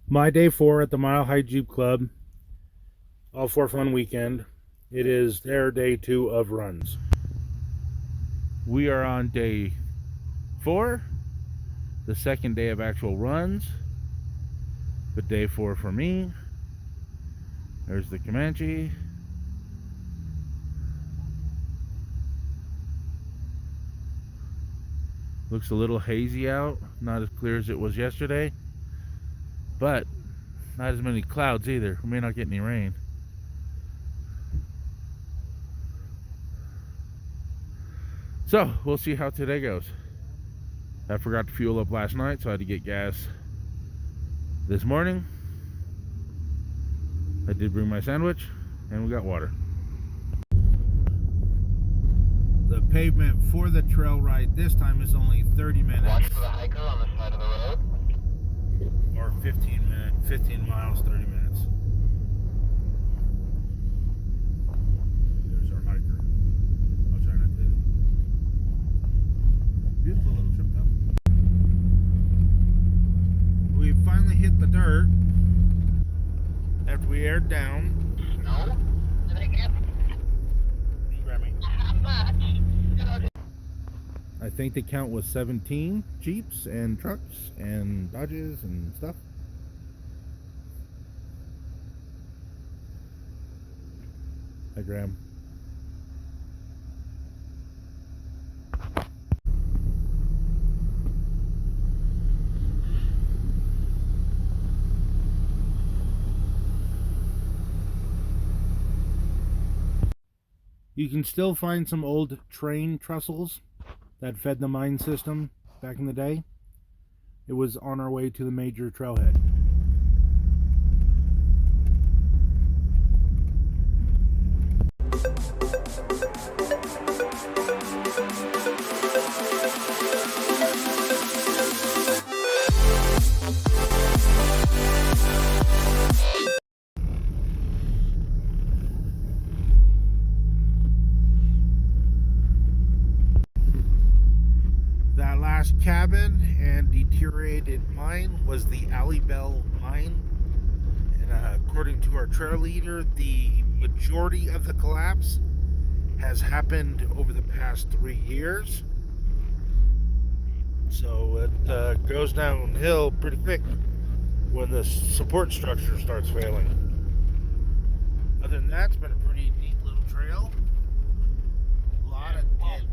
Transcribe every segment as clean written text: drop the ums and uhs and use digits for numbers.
My day 4 at the Mile High Jeep Club, all for fun weekend. It is their day 2 of runs. We are on day 4, the second day of actual runs, but day 4 for me. There's the Comanche. Looks a little hazy out, not as clear as it was yesterday, but not as many clouds either. We may not get any rain. So we'll see how today goes. I forgot to fuel up last night, so I had to get gas this morning. I did bring my sandwich, and we got water. The pavement for the trail ride this time is only 30 minutes. Watch for the hiker on the side of the road. Or 15 miles, 30 minutes. There's our hiker. I'll try not to hit him. Beautiful little trip though. We finally hit the dirt after we aired down. No? Did I get You grab me. how much? I think the count was 17 Jeeps and trucks and Dodges and stuff. Hi, Graham. You can still find some old train trestles that fed the mine system back in the day. It was on our way to the major trailhead. That last cabin and deteriorated mine was the Alley Bell mine. And according to our trail leader, the majority of the collapse has happened over the past 3 years. So it goes downhill pretty quick when the support structure starts failing. Other than that, it's been a pretty neat little trail. A lot of dead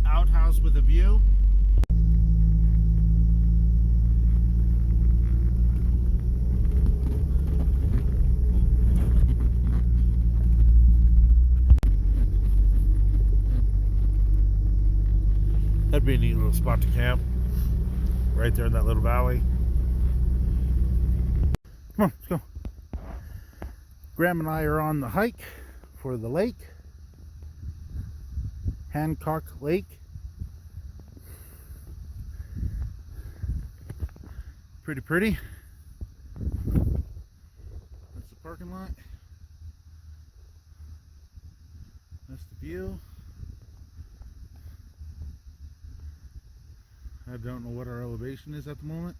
outhouse with a view. That'd be a neat little spot to camp. Right there in that little valley. Come on, let's go. Graham and I are on the hike for the lake. Hancock Lake. Pretty. That's the parking lot. That's the view. I don't know what our elevation is at the moment,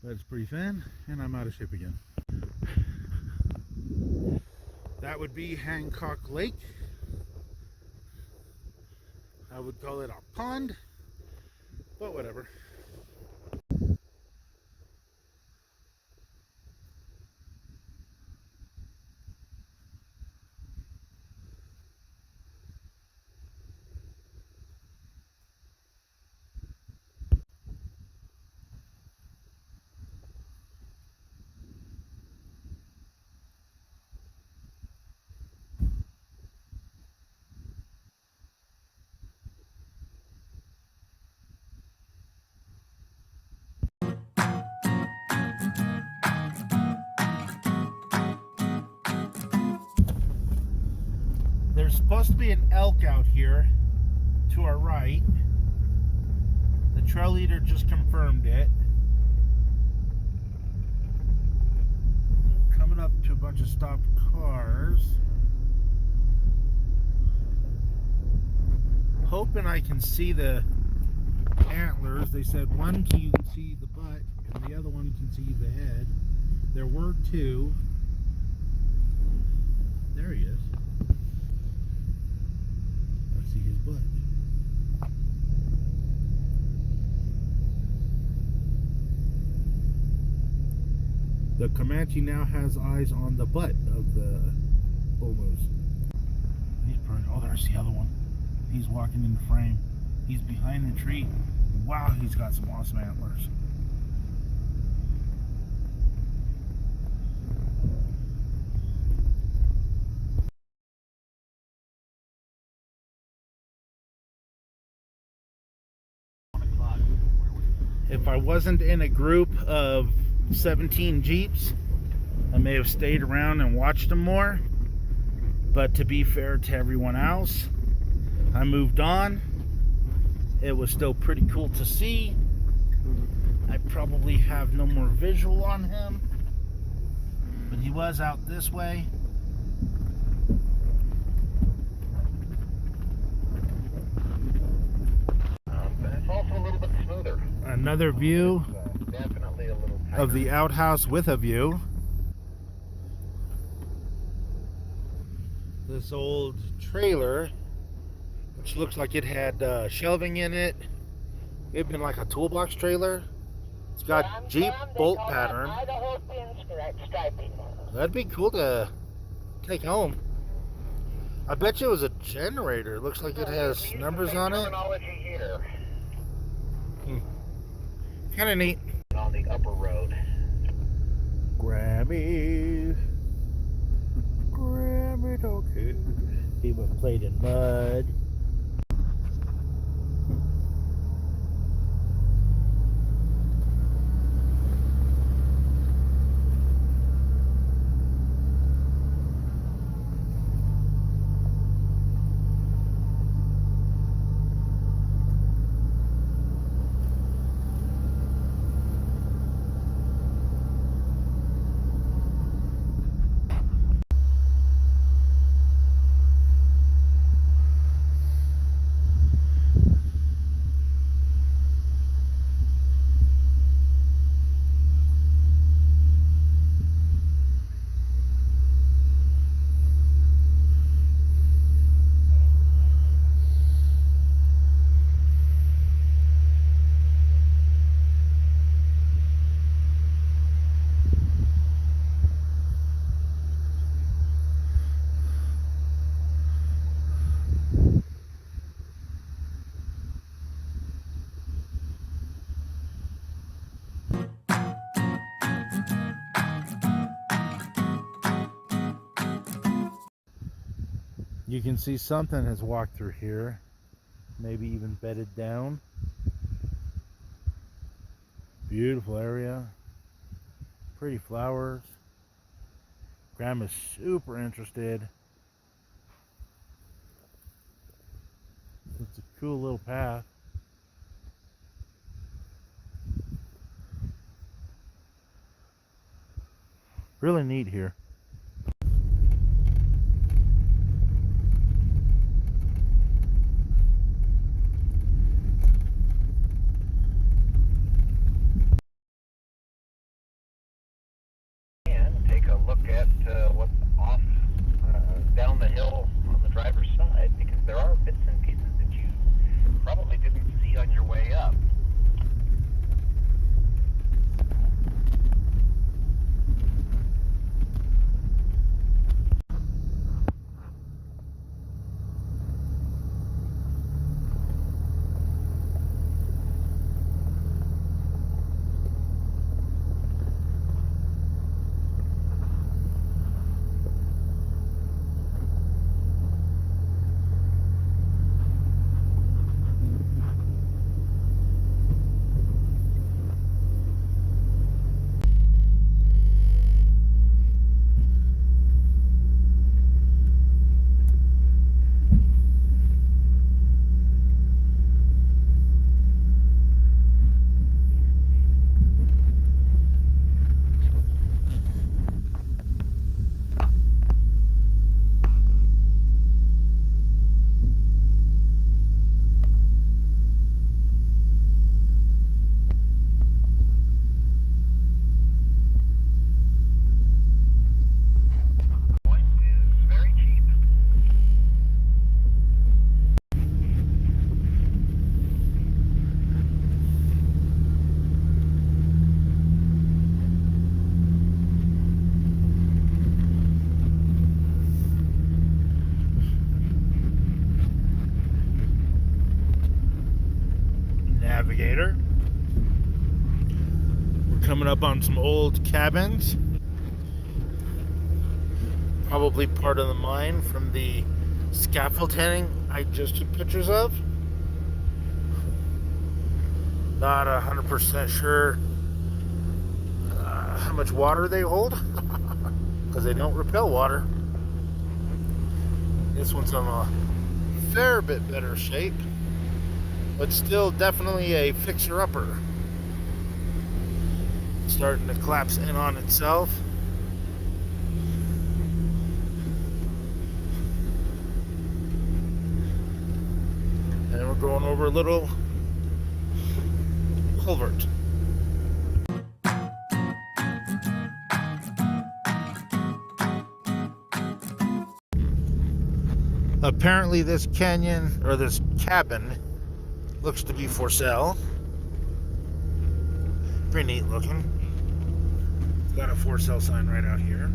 but it's pretty thin, and I'm out of shape again. That would be Hancock Lake. I would call it a pond, but whatever. supposed to be an elk out here to our right. The trail leader just confirmed it. Coming up to a bunch of stopped cars. Hoping I can see the antlers. They said one you can see the butt and the other one you can see the head. There were two. There he is. Let's see his butt. The Comanche now has eyes on the butt of the bull moose. He's pretty. Oh, there's the other one. He's walking in the frame. He's behind the tree. Wow, he's got some awesome antlers. If I wasn't in a group of 17 Jeeps, I may have stayed around and watched them more. But to be fair to everyone else, I moved on. It was still pretty cool to see. I probably have no more visual on him, but he was out this way. It's also a little bit smoother. Another view Definitely a little tighter. of the outhouse with a view. This old trailer, which looks like it had shelving in it. It'd been like a toolbox trailer. It's got Jeep bolt pattern. That'd be cool to take home. I bet you it was a generator. It looks like it has numbers on it. Kind of neat. On the upper road. Grab it, okay. He was played in mud. You can see something has walked through here, maybe even bedded down. Beautiful area, pretty flowers. Grandma's super interested. It's a cool little path. Really neat here. Look at what's off down the hill on the driver's side, because there are bits and pieces that you probably didn't see on your way up. navigator. We're coming up on some old cabins. Probably part of the mine from the scaffolding I just took pictures of. Not 100% sure how much water they hold, because they don't repel water. This one's in a fair bit better shape, but still definitely a fixer-upper. Starting to collapse in on itself. And we're going over a little culvert. Apparently this canyon, or this cabin, looks to be for sale. Pretty neat looking. Got a for sale sign right out here.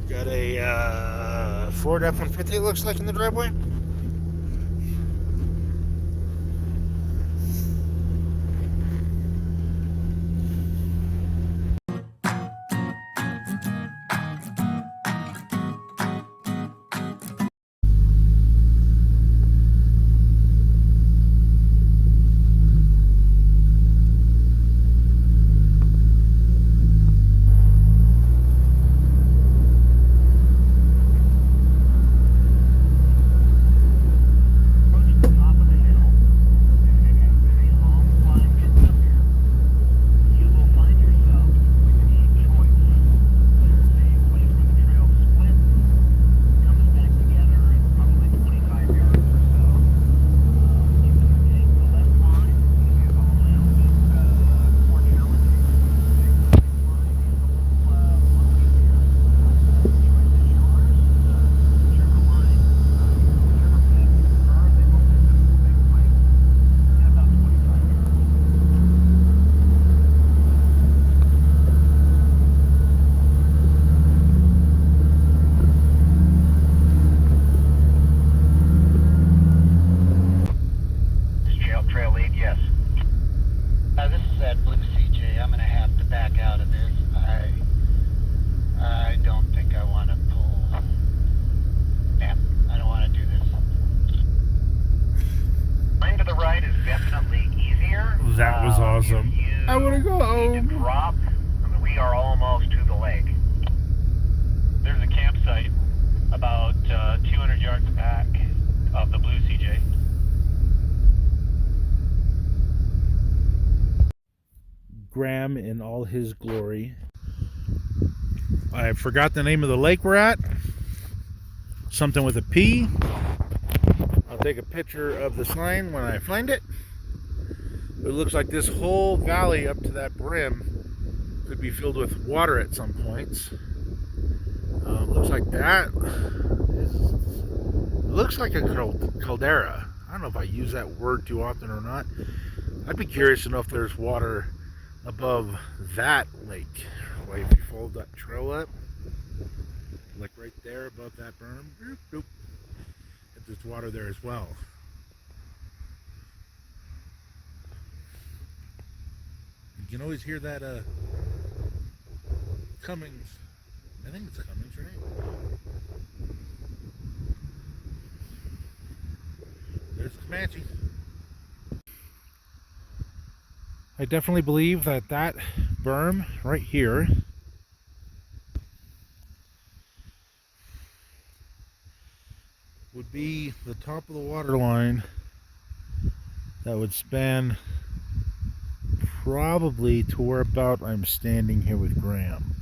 Got a Ford F-150 it looks like in the driveway. That was awesome. I want to go home. Drop. We are almost to the lake. There's a campsite about 200 yards back of the Blue CJ. Graham in all his glory. I forgot the name of the lake we're at. Something with a P. I'll take a picture of the sign when I find it. It looks like this whole valley up to that brim could be filled with water at some points. Looks like that. It looks like a caldera. I don't know if I use that word too often or not. I'd be curious to know if there's water above that lake. Like if you followed that trail up, like right there above that berm, if there's water there as well. You can always hear that Cummings. I think it's Cummings, right? There's Comanche. I definitely believe that that berm right here would be the top of the water line that would span probably to where about I'm standing here with Graham.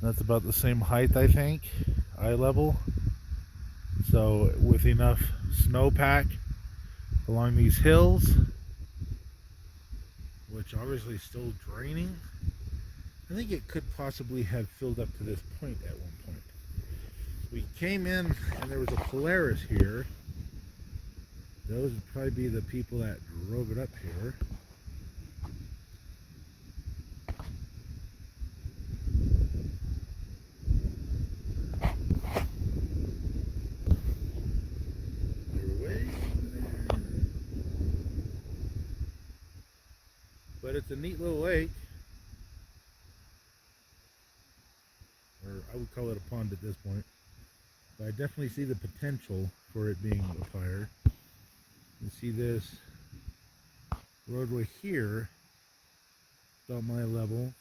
That's about the same height, I think, eye level. So with enough snowpack along these hills, which obviously is still draining, I think it could possibly have filled up to this point at one point. We came in and there was a Polaris here. Those would probably be the people that drove it up here. They're way But it's a neat little lake. Or I would call it a pond at this point. But I definitely see the potential for it being a fire. You see this roadway here, about my level.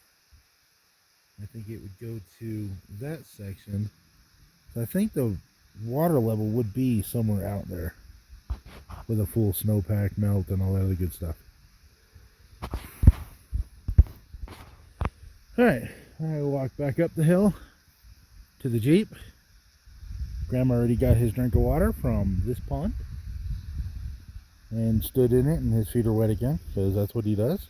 I think it would go to that section. So I think the water level would be somewhere out there with a full snowpack melt and all that other good stuff. Alright, I walk back up the hill to the Jeep. Grandma already got his drink of water from this pond and stood in it, and his feet are wet again because that's what he does.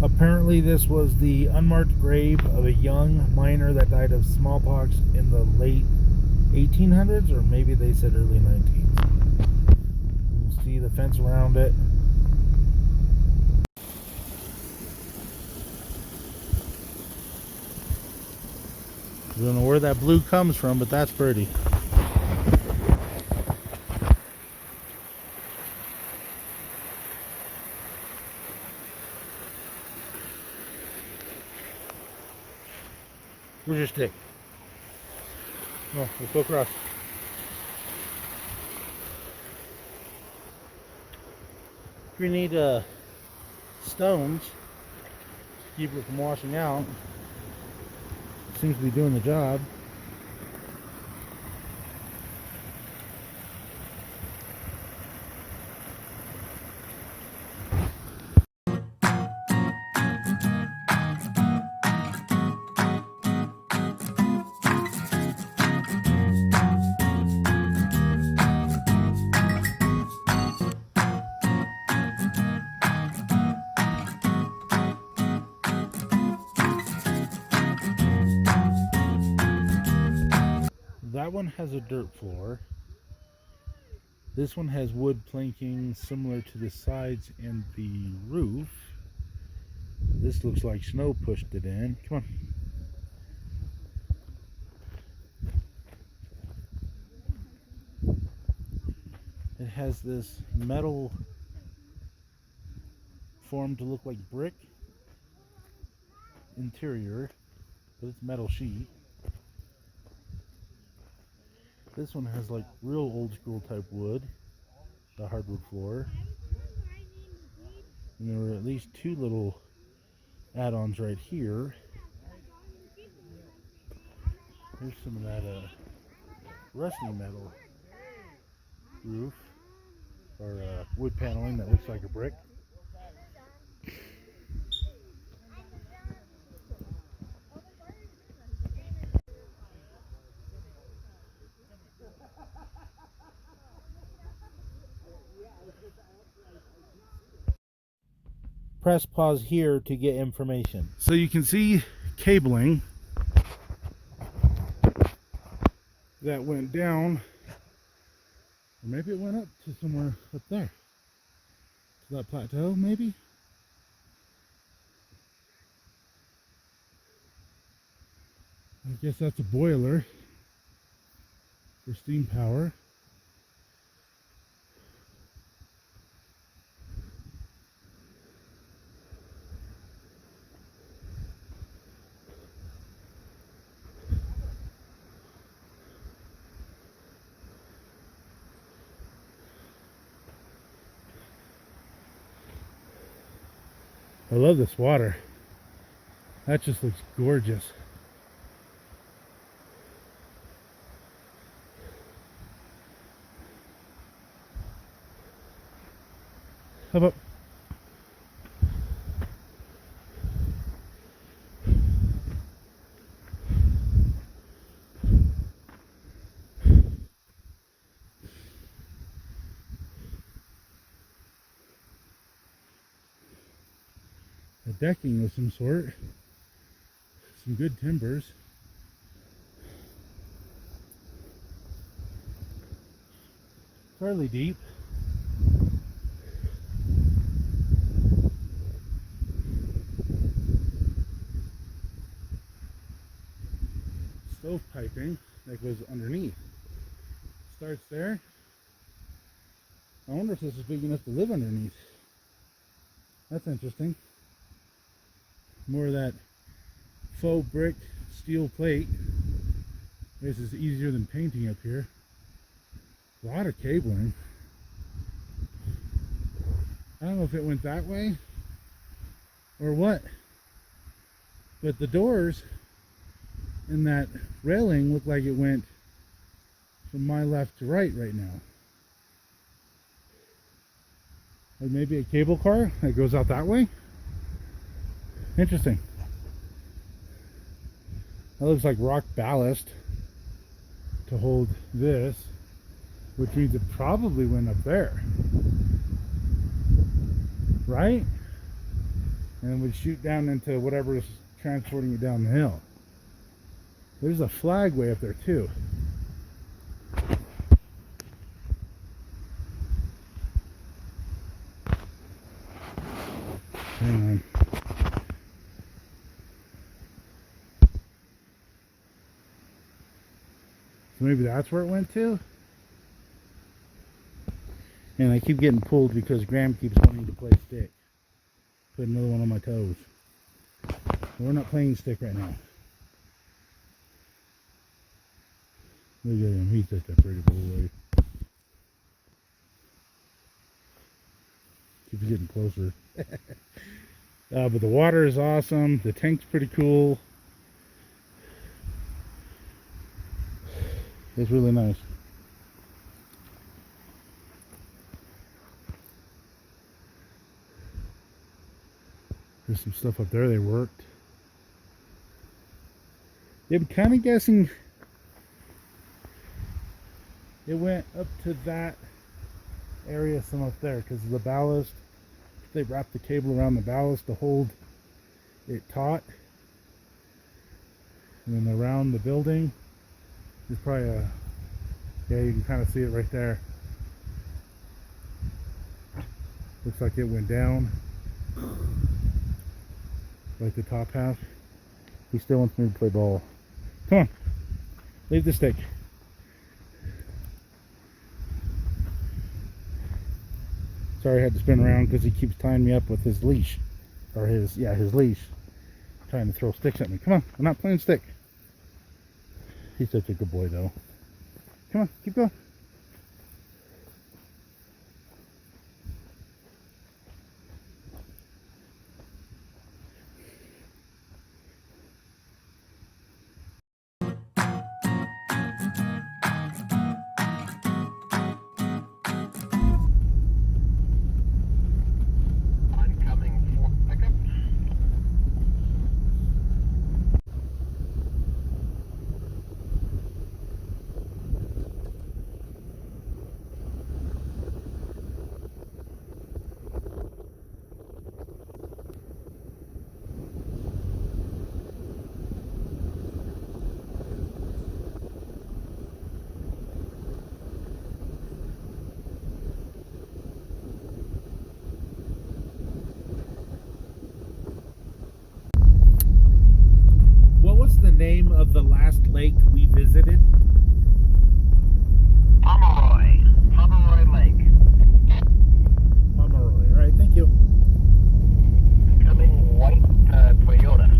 Apparently this was the unmarked grave of a young miner that died of smallpox in the late 1800s, or maybe they said early 19s. You can see the fence around it. I don't know where that blue comes from, but that's pretty. Where's your stick? No, let's go across. If you need stones, keep it from washing out. Seems to be doing the job. That one has a dirt floor. This one has wood planking similar to the sides and the roof. This looks like snow pushed it in. Come on. It has this metal formed to look like brick interior, but it's metal sheet. This one has like real old school type wood, the hardwood floor. And there were at least two little add-ons right here. There's some of that rusty metal roof or wood paneling that looks like a brick. Press pause here to get information. So you can see cabling that went down, or maybe it went up to somewhere up there, to that plateau maybe. I guess that's a boiler for steam power. I love this water. That just looks gorgeous. How about a decking of some sort? Some good timbers. Fairly deep. Stove piping. that goes underneath. Starts there. I wonder if this is big enough to live underneath. That's interesting. More of that faux brick steel plate. This is easier than painting up here. A lot of cabling. I don't know if it went that way or what, but the doors and that railing look like it went from my left to right now. Like maybe a cable car that goes out that way. Interesting. That looks like rock ballast to hold this, which means it probably went up there, right? And would shoot down into whatever is transporting it down the hill. There's a flag way up there too. Hang on. So maybe that's where it went to? And I keep getting pulled because Graham keeps wanting to play stick. Put another one on my toes. We're not playing stick right now. Look at him, he's such a pretty boy. Keeps getting closer. But the water is awesome. The tank's pretty cool. It's really nice. There's some stuff up there they worked. I'm kind of guessing it went up to that area, some up there, because of the ballast. They wrapped the cable around the ballast to hold it taut. And then around the building, there's probably a, yeah, you can kind of see it right there. Looks like it went down. Like the top half. He still wants me to play ball. Come on, leave the stick. Sorry I had to spin around because he keeps tying me up with his leash. Or his leash. Trying to throw sticks at me. Come on, I'm not playing stick. He's such a good boy though. Come on, keep going. Name of the last lake we visited? Pomeroy Lake. Pomeroy. All right, thank you. Coming white Toyota.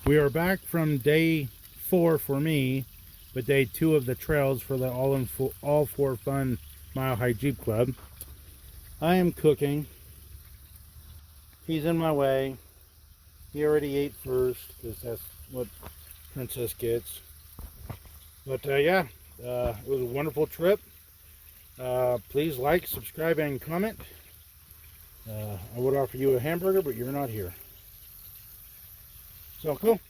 We are back from day 4 for me, but day 2 of the trails for the all for fun Mile High Jeep Club. I am cooking. He's in my way. He already ate first because that's what Princess gets. But yeah, it was a wonderful trip. Please like, subscribe, and comment. I would offer you a hamburger, but you're not here. So cool.